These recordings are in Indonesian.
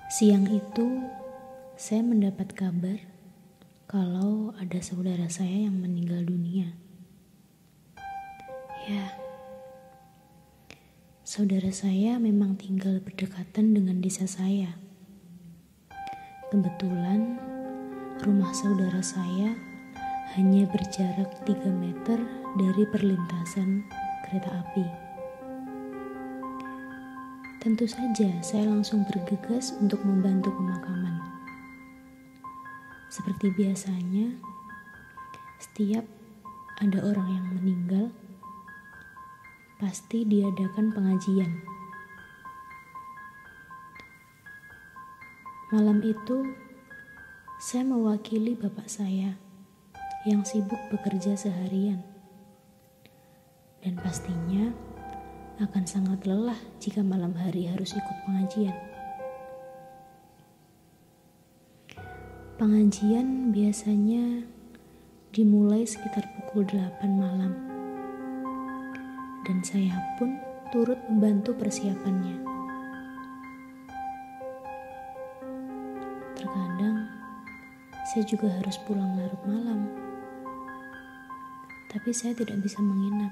Siang itu, saya mendapat kabar kalau ada saudara saya yang meninggal dunia. Ya, saudara saya memang tinggal berdekatan dengan desa saya. Kebetulan, rumah saudara saya hanya berjarak 3 meter dari perlintasan kereta api. Tentu saja saya langsung bergegas untuk membantu pemakaman. Seperti biasanya, setiap ada orang yang meninggal, pasti diadakan pengajian. Malam itu, saya mewakili bapak saya yang sibuk bekerja seharian. Dan pastinya akan sangat lelah jika malam hari harus ikut pengajian. Pengajian biasanya dimulai sekitar pukul 8 malam. Dan saya pun turut membantu persiapannya. Terkadang saya juga harus pulang larut malam. Tapi saya tidak bisa menginap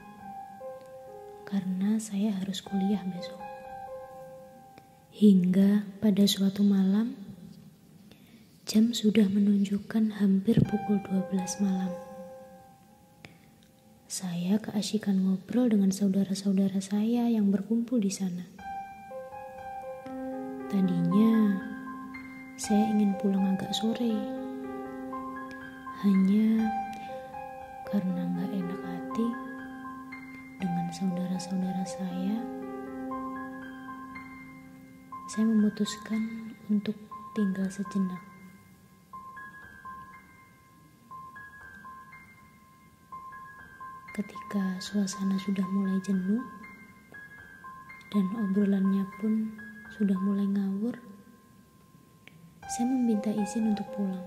karena saya harus kuliah besok. Hingga pada suatu malam, jam sudah menunjukkan hampir pukul 12 malam. Saya keasyikan ngobrol dengan saudara-saudara saya yang berkumpul di sana. Tadinya, saya ingin pulang agak sore. Hanya karena gak enak hati dengan saudara-saudara saya memutuskan untuk tinggal sejenak. Ketika suasana sudah mulai jenuh dan obrolannya pun sudah mulai ngawur, saya meminta izin untuk pulang.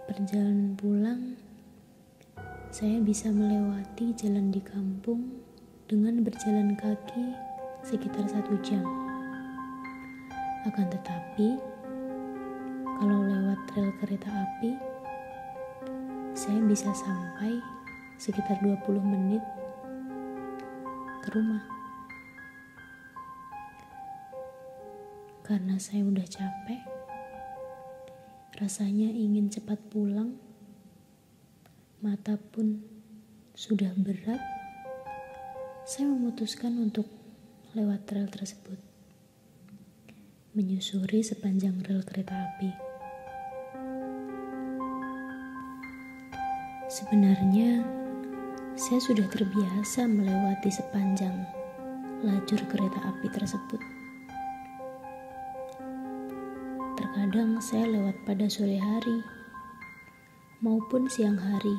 Perjalanan pulang, saya bisa melewati jalan di kampung dengan berjalan kaki sekitar 1 jam. Akan tetapi, kalau lewat rel kereta api, saya bisa sampai sekitar 20 menit ke rumah. Karena saya udah capek, rasanya ingin cepat pulang, mata pun sudah berat, saya memutuskan untuk lewat rel tersebut, menyusuri sepanjang rel kereta api. Sebenarnya, saya sudah terbiasa melewati sepanjang lajur kereta api tersebut. Terkadang saya lewat pada sore hari maupun siang hari.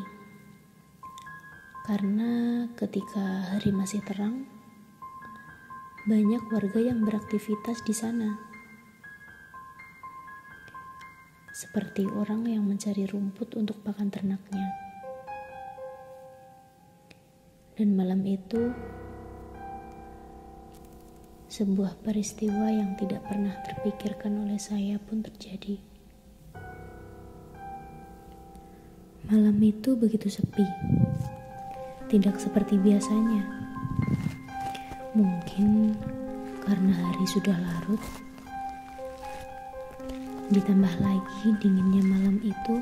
Karena ketika hari masih terang, banyak warga yang beraktivitas di sana. Seperti orang yang mencari rumput untuk pakan ternaknya. Dan malam itu, sebuah peristiwa yang tidak pernah terpikirkan oleh saya pun terjadi. Malam itu begitu sepi, tidak seperti biasanya. Mungkin karena hari sudah larut, ditambah lagi dinginnya malam itu,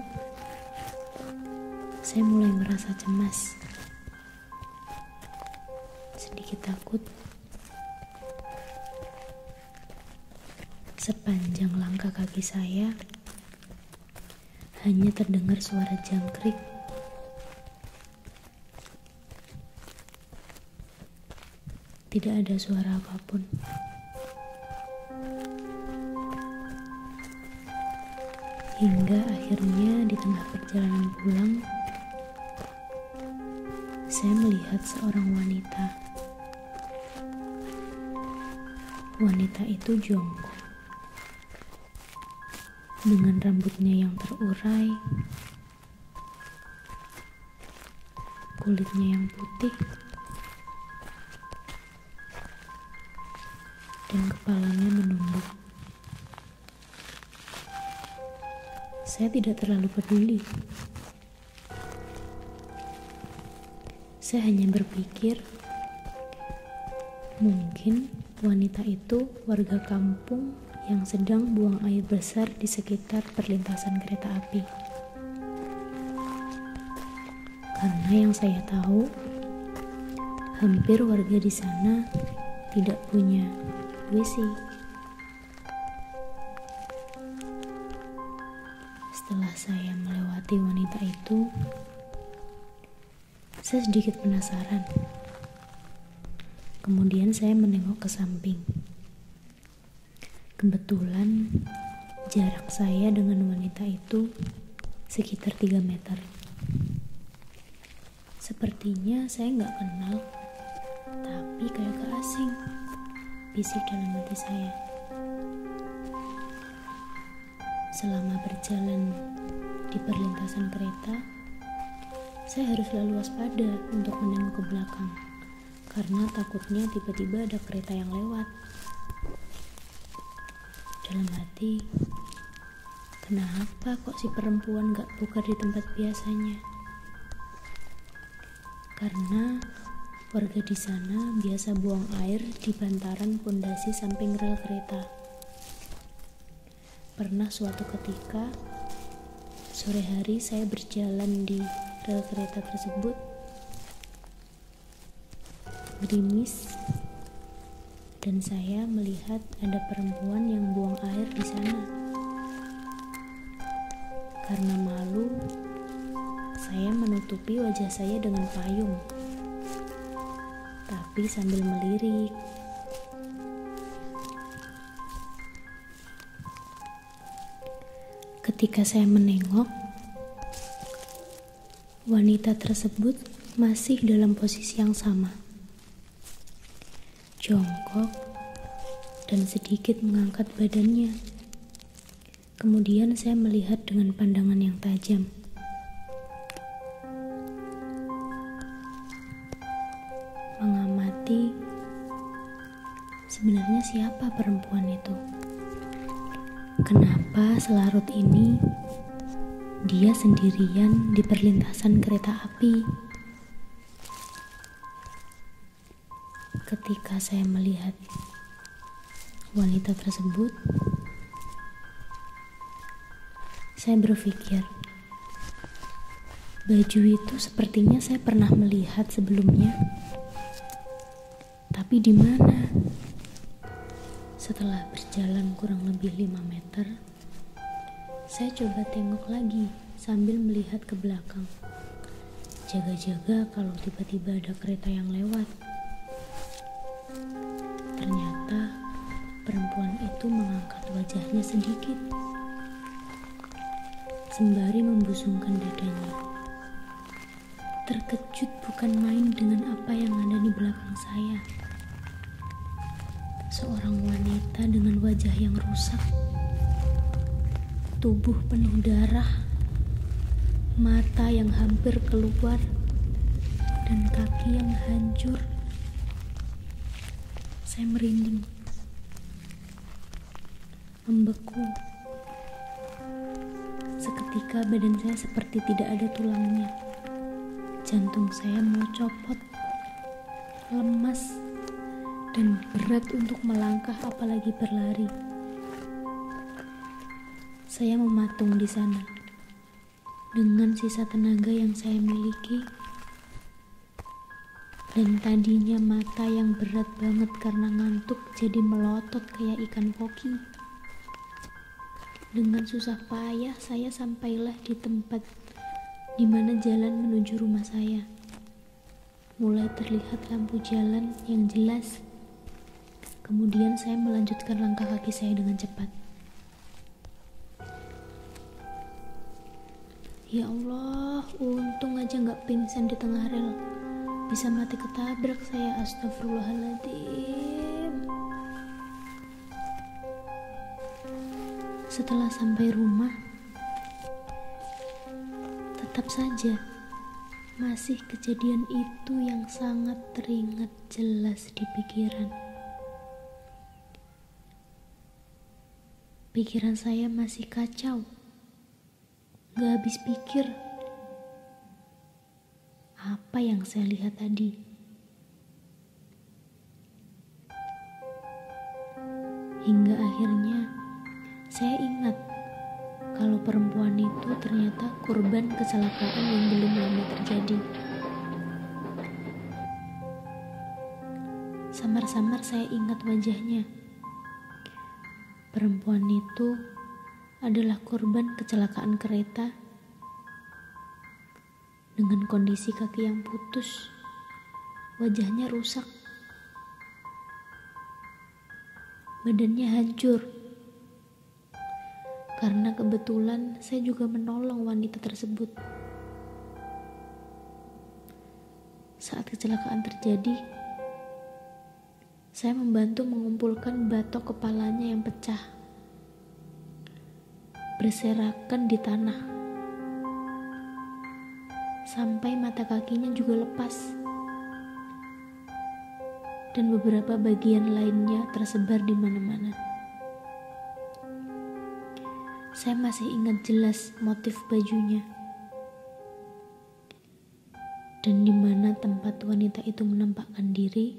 saya mulai merasa cemas, sedikit takut. Sepanjang langkah kaki saya, hanya terdengar suara jangkrik. Tidak ada suara apapun. Hingga akhirnya di tengah perjalanan pulang, saya melihat seorang wanita. Wanita itu jongkok dengan rambutnya yang terurai, kulitnya yang putih, dan kepalanya menunduk. Saya tidak terlalu peduli. Saya hanya berpikir, mungkin wanita itu warga kampung yang sedang buang air besar di sekitar perlintasan kereta api. Karena yang saya tahu, hampir warga di sana tidak punya WC. Setelah saya melewati wanita itu, saya sedikit penasaran. Kemudian saya menengok ke samping. Kebetulan jarak saya dengan wanita itu sekitar 3 meter. Sepertinya saya nggak kenal, tapi kayak gak asing, bisik dalam hati saya. Selama berjalan di perlintasan kereta, saya harus selalu waspada untuk menengok ke belakang, karena takutnya tiba-tiba ada kereta yang lewat. Dalam hati, kenapa kok si perempuan gak buka di tempat biasanya? Karena warga di sana biasa buang air di bantaran pondasi samping rel kereta. Pernah suatu ketika, sore hari saya berjalan di rel kereta tersebut, gerimis, dan saya melihat ada perempuan yang buang air di sana. Karena malu, saya menutupi wajah saya dengan payung, tapi sambil melirik. Ketika saya menengok, wanita tersebut masih dalam posisi yang sama, jongkok dan sedikit mengangkat badannya. Kemudian saya melihat dengan pandangan yang tajam. Mengamati, sebenarnya siapa perempuan itu? Kenapa selarut ini dia sendirian di perlintasan kereta api? Ketika saya melihat wanita tersebut, saya berpikir, baju itu sepertinya saya pernah melihat sebelumnya. Tapi di mana? Setelah berjalan kurang lebih 5 meter, saya coba tengok lagi sambil melihat ke belakang. Jaga-jaga kalau tiba-tiba ada kereta yang lewat. Ternyata perempuan itu mengangkat wajahnya sedikit, sembari membusungkan dadanya. Terkejut bukan main dengan apa yang ada di belakang saya. Seorang wanita dengan wajah yang rusak, tubuh penuh darah, mata yang hampir keluar, dan kaki yang hancur. Saya merinding, membeku. Seketika badan saya seperti tidak ada tulangnya. Jantung saya mau copot, lemas, dan berat untuk melangkah apalagi berlari. Saya mematung di sana dengan sisa tenaga yang saya miliki, dan tadinya mata yang berat banget karena ngantuk jadi melotot kayak ikan koki. Dengan susah payah saya sampailah di tempat di mana jalan menuju rumah saya. Mulai terlihat lampu jalan yang jelas. Kemudian saya melanjutkan langkah kaki saya dengan cepat. Ya Allah, untung aja gak pingsan di tengah rel. Bisa mati ketabrak saya, astagfirullahaladzim. Setelah sampai rumah, tetap saja Masih kejadian itu yang sangat teringat jelas di pikiran. Pikiran saya masih kacau, gak habis pikir. Apa yang saya lihat tadi? Hingga akhirnya saya ingat kalau perempuan itu ternyata korban kecelakaan yang belum lama terjadi. Samar-samar saya ingat wajahnya. Perempuan itu adalah korban kecelakaan kereta dengan kondisi kaki yang putus, wajahnya rusak, badannya hancur. Karena kebetulan saya juga menolong wanita tersebut. Saat kecelakaan terjadi, saya membantu mengumpulkan batok kepalanya yang pecah, berserakan di tanah, sampai mata kakinya juga lepas, dan beberapa bagian lainnya tersebar di mana-mana. Saya masih ingat jelas motif bajunya dan di mana tempat wanita itu menampakkan diri.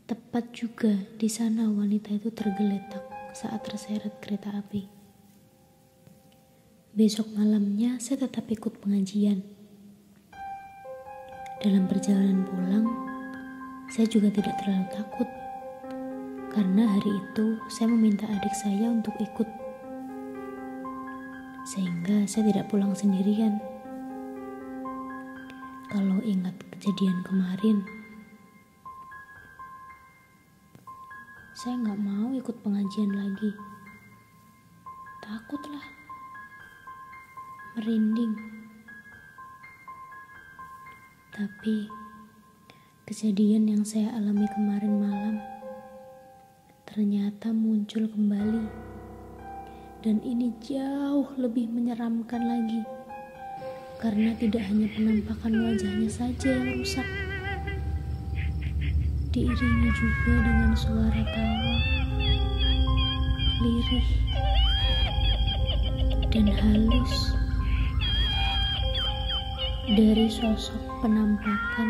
Tepat juga di sana wanita itu tergeletak saat terseret kereta api. Besok malamnya saya tetap ikut pengajian. Dalam perjalanan pulang, saya juga tidak terlalu takut. Karena hari itu saya meminta adik saya untuk ikut, sehingga saya tidak pulang sendirian. Kalau ingat kejadian kemarin, saya gak mau ikut pengajian lagi. Takutlah, merinding. Tapi kejadian yang saya alami kemarin malam ternyata muncul kembali, dan ini jauh lebih menyeramkan lagi karena tidak hanya penampakan wajahnya saja yang rusak, diiringi juga dengan suara tawa lirih dan halus dari sosok penampakan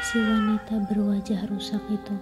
si wanita berwajah rusak itu.